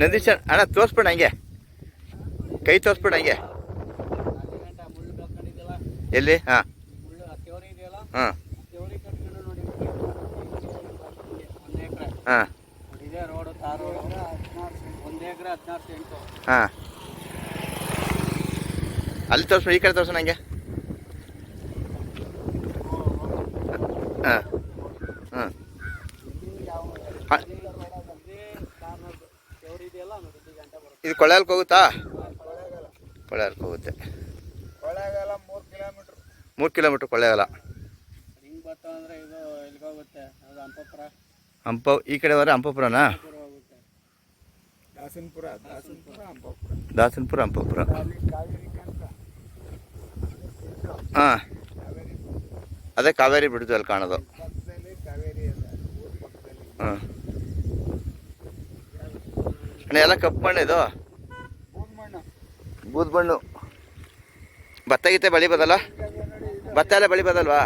ನಂದೀಶ್ ಅಣ್ಣ ತೋರಿಸ್ಬೇಡ ಹಂಗೆ, ಕೈ ತೋರಿಸ್ಬೇಡ ಹಂಗೆ. ಎಲ್ಲಿ? ಹಾಂ ಹಾಂ ಹಾಂ ಹಾಂ ಅಲ್ಲಿ ತೋರಿಸ್ಬೇಡ, ಈ ಕಡೆ ತೋರಿಸೋಣ ಹಂಗೆ. ಹಾಂ ಹಾಂ ಇದು ಕೊಳ್ಳೇಗಾಲಕ್ಕೆ ಹೋಗುತ್ತಾ? ಕೊಳ್ಳೇಗಾಲಕ್ಕೆ ಹೋಗುತ್ತೆ. 3 ಕಿಲೋಮೀಟ್ರ್ ಕೊಳ್ಳೇಗಾಲ. ಈ ಕಡೆ ಹೋದ್ರೆ ಹಂಪಾಪುರನಾ? ದಾಸನಪುರ ಹಂಪಾಪುರ. ಹಾಂ ಅದೇ ಕಾವೇರಿ ಬಿಡುದು ಅಲ್ಲಿ ಕಾಣೋದು. ಹಾಂ ಅಣ್ಣ ಎಲ್ಲ ಕಪ್ಪು ಮಣ್ಣು ಇದು, ಬೂದ್ ಮಣ್ಣು. ಭತ್ತ ಗೀತೆ ಬೆಳಿಬೋದಲ್ಲ? ಭತ್ತ ಎಲ್ಲ ಬೆಳಿಬೋದಲ್ವಾ?